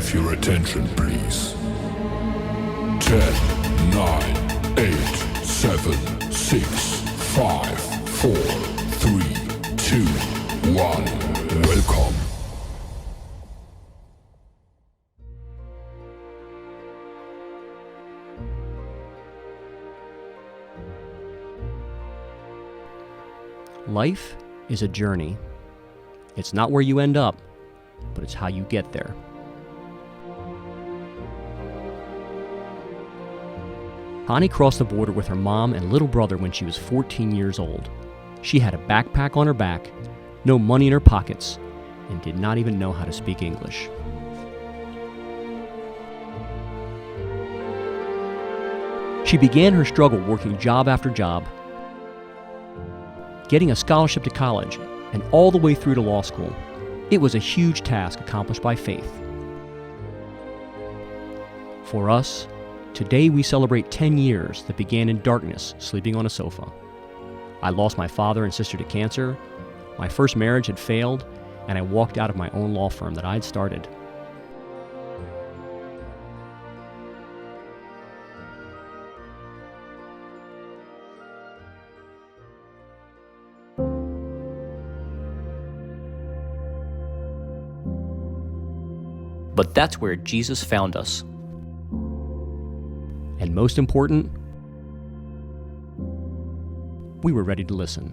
have your attention, please? 10, 9, 8, 7, 6, 5, 4, 3, 2, 1. Welcome. Life is a journey. It's not where you end up, but it's how you get there. Connie crossed the border with her mom and little brother when she was 14 years old. She had a backpack on her back, no money in her pockets, and did not even know how to speak English. She began her struggle working job after job, getting a scholarship to college, and all the way through to law school. It was a huge task accomplished by faith. For us, today we celebrate 10 years that began in darkness, sleeping on a sofa. I lost my father and sister to cancer, my first marriage had failed, and I walked out of my own law firm that I'd started. But that's where Jesus found us. And most important, we were ready to listen.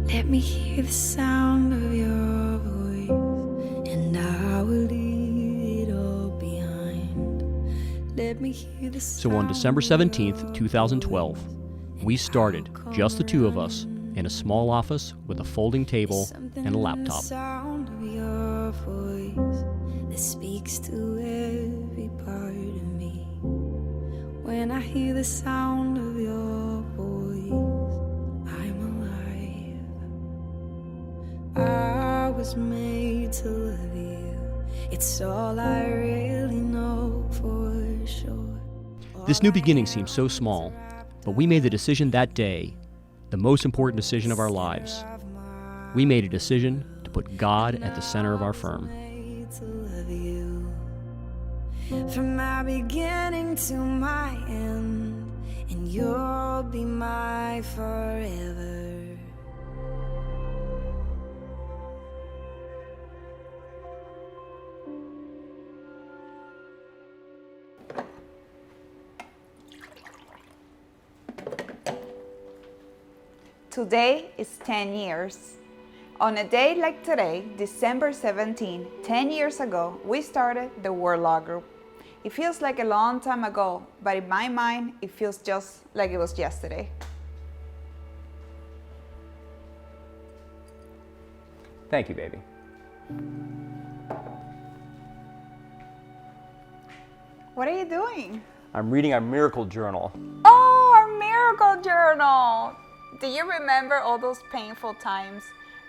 Let me hear the sound of your voice, and I will leave it all behind. Let me hear the sound. So on December 17th, 2012, we started, just the two of us, in a small office with a folding table and a laptop. Voice that speaks to every part of me. When I hear the sound of your voice, I'm alive. I was made to love you. It's all I really know for sure. This new beginning seems so small, but we made the decision that day, the most important decision of our lives. We made a decision to put God at the center of our firm. From my beginning to my end, and you'll be my forever. Today is 10 years. On a day like today, December 17, 10 years ago, we started the Word Law Group. It feels like a long time ago, but in my mind, it feels just like it was yesterday. Thank you, baby. What are you doing? I'm reading our miracle journal. Oh, our miracle journal! Do you remember all those painful times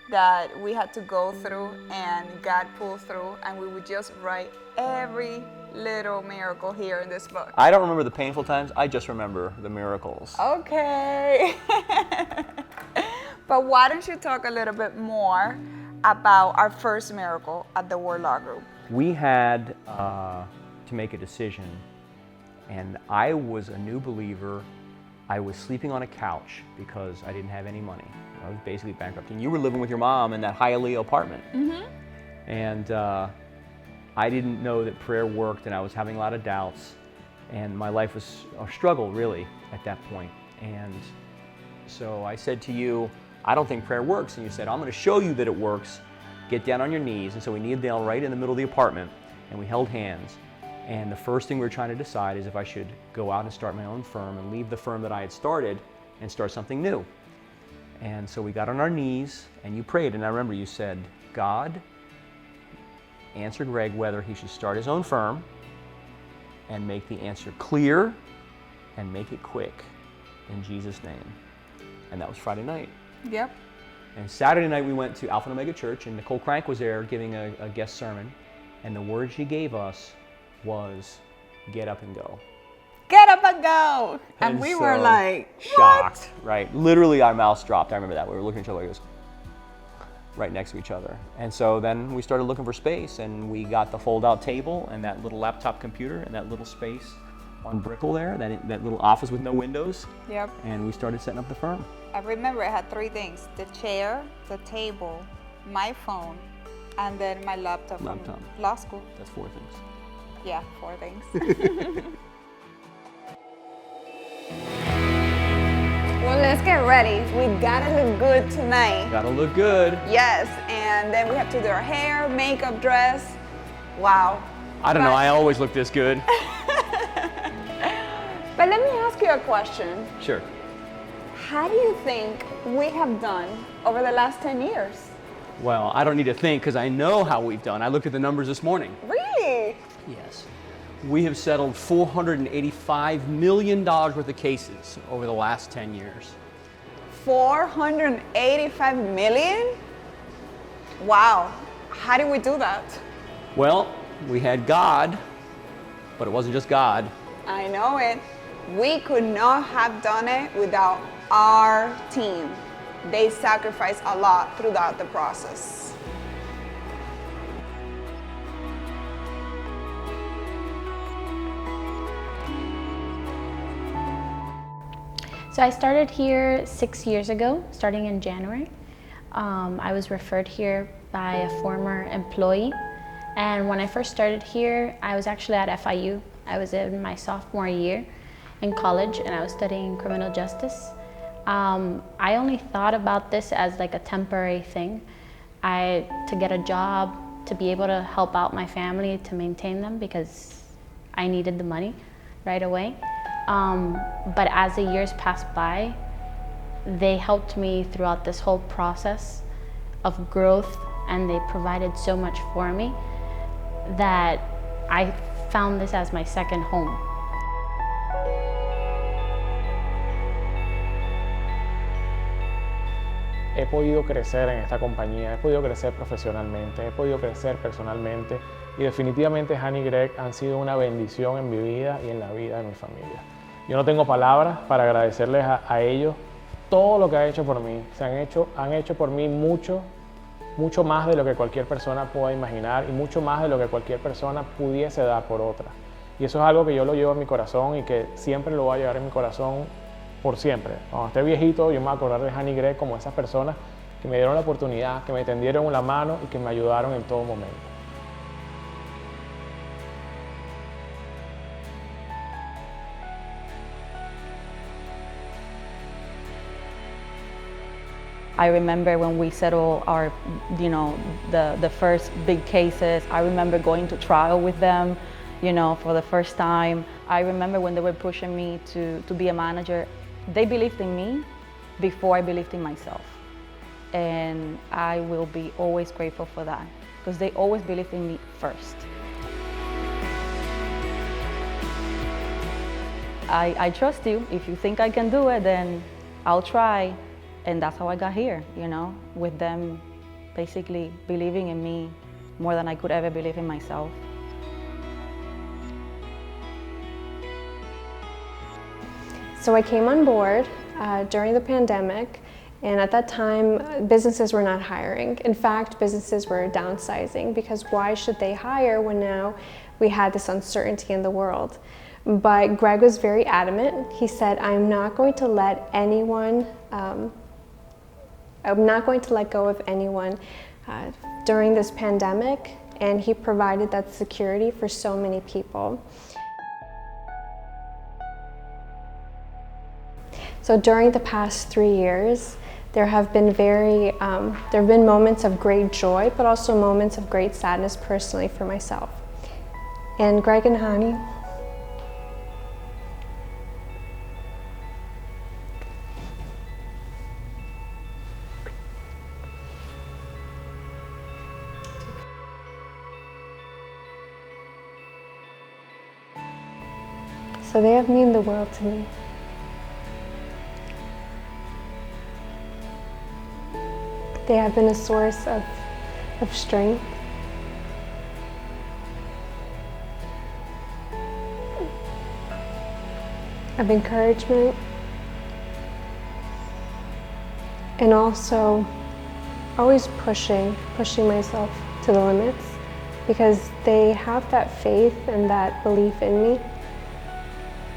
that we had to go through and God pulled through, and we would just write every little miracle here in this book? I don't remember the painful times, I just remember the miracles. Okay. But why don't you talk a little bit more about our first miracle at the Word Law Group? We had to make a decision, and I was a new believer. I was sleeping on a couch because I didn't have any money. I was basically bankrupt. And you were living with your mom in that Hialeah apartment. Mm-hmm. And I didn't know that prayer worked, and I was having a lot of doubts. And my life was a struggle, really, at that point. And so I said to you, I don't think prayer works. And you said, I'm going to show you that it works. Get down on your knees. And so we kneeled down right in the middle of the apartment, and we held hands. And the first thing we were trying to decide is if I should go out and start my own firm and leave the firm that I had started and start something new. And so we got on our knees, and you prayed, and I remember you said, God, answer Greg whether he should start his own firm and make the answer clear and make it quick in Jesus' name. And that was Friday night. Yep. And Saturday night we went to Alpha and Omega Church, and Nicole Crank was there giving a guest sermon, and the word she gave us was, get up and go. Get up and go! And we were so like, shocked, what? right? Literally our mouths dropped. I remember that. We were looking at each other like this. right next to each other. And so then we started looking for space, and we got the fold-out table and that little laptop computer and that little space on Brickell there, that little office with no windows. Yep. And we started setting up the firm. I remember I had 3 things: the chair, the table, my phone, and then my laptop from law school. That's 4 things. Yeah, 4 things. Well, let's get ready. We gotta look good tonight. Gotta look good. Yes, and then we have to do our hair, makeup, dress. Wow. I don't know, I always look this good. But let me ask you a question. Sure. How do you think we have done over the last 10 years? Well, I don't need to think because I know how we've done. I looked at the numbers this morning. Really? Yes. We have settled $485 million worth of cases over the last 10 years. 485 million? Wow. How did we do that? Well, we had God, but it wasn't just God. I know it. We could not have done it without our team. They sacrificed a lot throughout the process. So I started here 6 years ago, starting in January. I was referred here by a former employee. And when I first started here, I was actually at FIU. I was in my sophomore year in college and I was studying criminal justice. I only thought about this as like a temporary thing. To get a job, to be able to help out my family, to maintain them because I needed the money right away. But as the years passed by, they helped me throughout this whole process of growth, and they provided so much for me that I found this as my second home. He podido crecer en esta compañía, he podido crecer profesionalmente, he podido crecer personalmente y definitivamente Hani y Greg han sido una bendición en mi vida y en la vida de mi familia. Yo no tengo palabras para agradecerles a ellos todo lo que han hecho por mí. Han hecho por mí mucho más de lo que cualquier persona pueda imaginar y mucho más de lo que cualquier persona pudiese dar por otra. Y eso es algo que yo lo llevo en mi corazón y que siempre lo voy a llevar en mi corazón por siempre. Cuando esté viejito, yo me voy a acordar de Hani y Greg como esas personas que me dieron la oportunidad, que me tendieron la mano y que me ayudaron en todo momento. I remember when we settled our, the first big cases. I remember going to trial with them, for the first time. I remember when they were pushing me to be a manager. They believed in me before I believed in myself. And I will be always grateful for that because they always believed in me first. I trust you. If you think I can do it, then I'll try. And that's how I got here, with them basically believing in me more than I could ever believe in myself. So I came on board during the pandemic, and at that time, businesses were not hiring. In fact, businesses were downsizing because why should they hire when now we had this uncertainty in the world? But Greg was very adamant. He said, I'm not going to let anyone I'm not going to let go of anyone during this pandemic, and he provided that security for so many people. So during the past 3 years, there have been moments of great joy, but also moments of great sadness personally for myself. And Greg and Hani, so they have meant the world to me. They have been a source of strength. Of encouragement. And also always pushing myself to the limits, because they have that faith and that belief in me.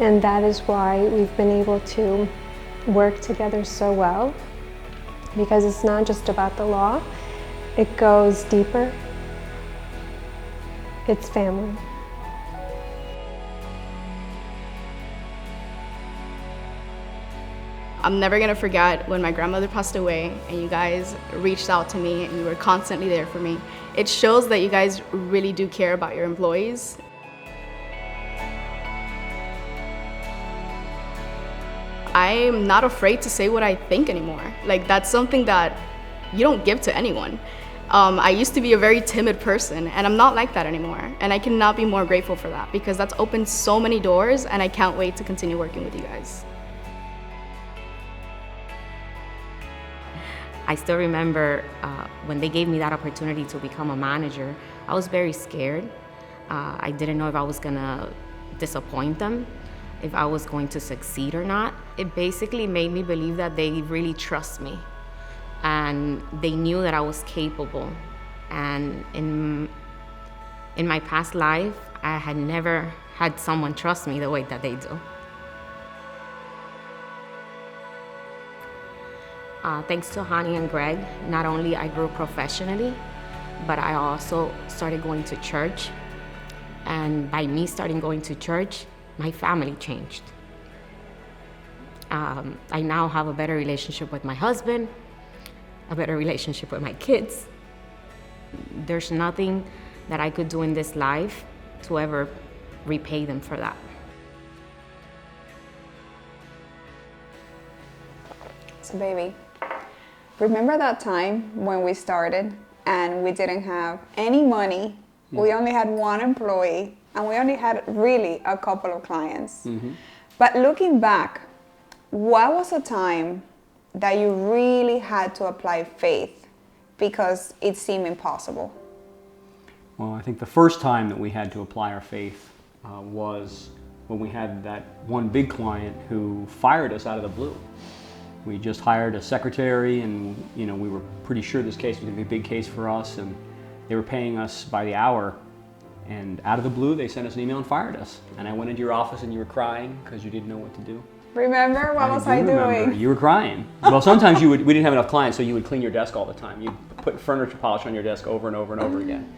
And that is why we've been able to work together so well, because it's not just about the law, it goes deeper. It's family. I'm never gonna forget when my grandmother passed away and you guys reached out to me and you were constantly there for me. It shows that you guys really do care about your employees. I'm not afraid to say what I think anymore. Like, that's something that you don't give to anyone. I used to be a very timid person, and I'm not like that anymore. And I cannot be more grateful for that, because that's opened so many doors, and I can't wait to continue working with you guys. I still remember when they gave me that opportunity to become a manager, I was very scared. I didn't know if I was gonna disappoint them, if I was going to succeed or not. It basically made me believe that they really trust me and they knew that I was capable. And in my past life, I had never had someone trust me the way that they do. Thanks to Hani and Greg, not only I grew professionally, but I also started going to church. And by me starting going to church, my family changed. I now have a better relationship with my husband, a better relationship with my kids. There's nothing that I could do in this life to ever repay them for that. So baby, remember that time when we started and we didn't have any money? We only had one employee and we only had really a couple of clients. But looking back, what was a time that you really had to apply faith because it seemed impossible? Well, I think the first time that we had to apply our faith was when we had that one big client who fired us out of the blue. We just hired a secretary, and we were pretty sure this case was going to be a big case for us, and they were paying us by the hour. And out of the blue, they sent us an email and fired us. And I went into your office and you were crying because you didn't know what to do. Remember? What was I doing? You were crying. Well, sometimes we didn't have enough clients, so you would clean your desk all the time. You'd put furniture polish on your desk over and over and over again.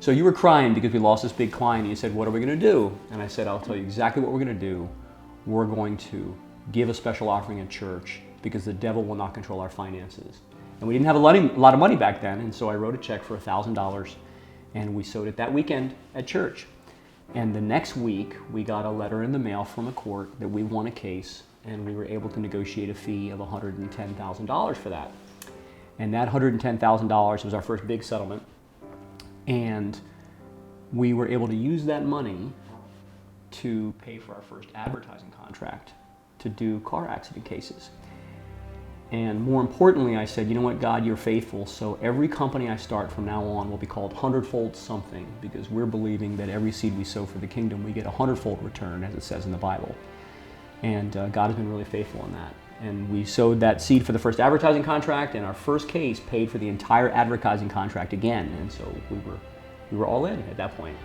So you were crying because we lost this big client, and you said, what are we going to do? And I said, I'll tell you exactly what we're going to do. We're going to give a special offering at church because the devil will not control our finances. And we didn't have a lot of money back then, and so I wrote a check for $1,000, and we sewed it that weekend at church. And the next week, we got a letter in the mail from a court that we won a case, and we were able to negotiate a fee of $110,000 for that. And that $110,000 was our first big settlement. And we were able to use that money to pay for our first advertising contract to do car accident cases. And more importantly, I said, you know what, God, you're faithful, so every company I start from now on will be called hundredfold something, because we're believing that every seed we sow for the kingdom, we get a hundredfold return, as it says in the Bible. And God has been really faithful in that. And we sowed that seed for the first advertising contract, and our first case paid for the entire advertising contract again. And so we were all in at that point.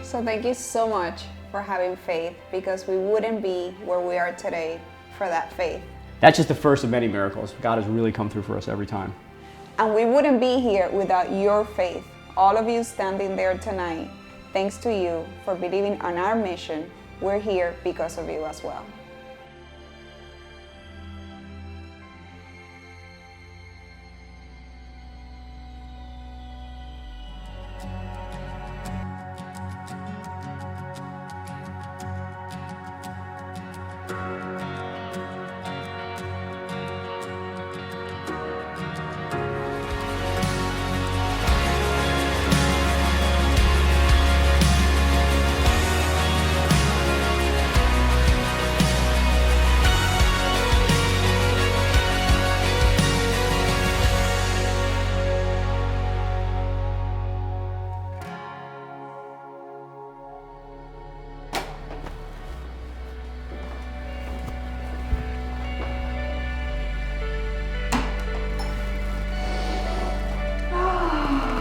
So thank you so much for having faith, because we wouldn't be where we are today for that faith. That's just the first of many miracles. God has really come through for us every time. And we wouldn't be here without your faith. All of you standing there tonight, thanks to you for believing on our mission. We're here because of you as well.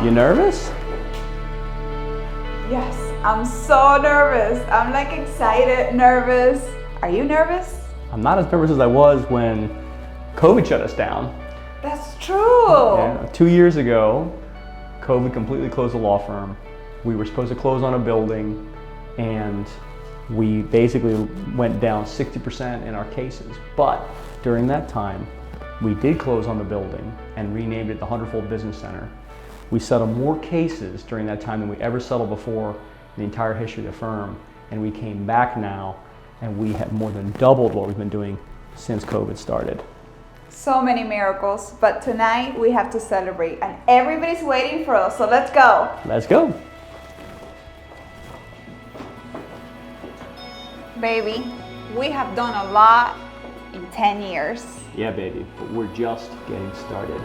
You nervous? Yes, I'm so nervous. I'm like excited, nervous. Are you nervous? I'm not as nervous as I was when COVID shut us down. That's true. Yeah, 2 years ago, COVID completely closed the law firm. We were supposed to close on a building, and we basically went down 60% in our cases. But during that time, we did close on the building and renamed it the Hundredfold Business Center. We settled more cases during that time than we ever settled before in the entire history of the firm. And we came back now, and we have more than doubled what we've been doing since COVID started. So many miracles, but tonight we have to celebrate, and everybody's waiting for us, so let's go. Let's go. Baby, we have done a lot in 10 years. Yeah, baby, but we're just getting started.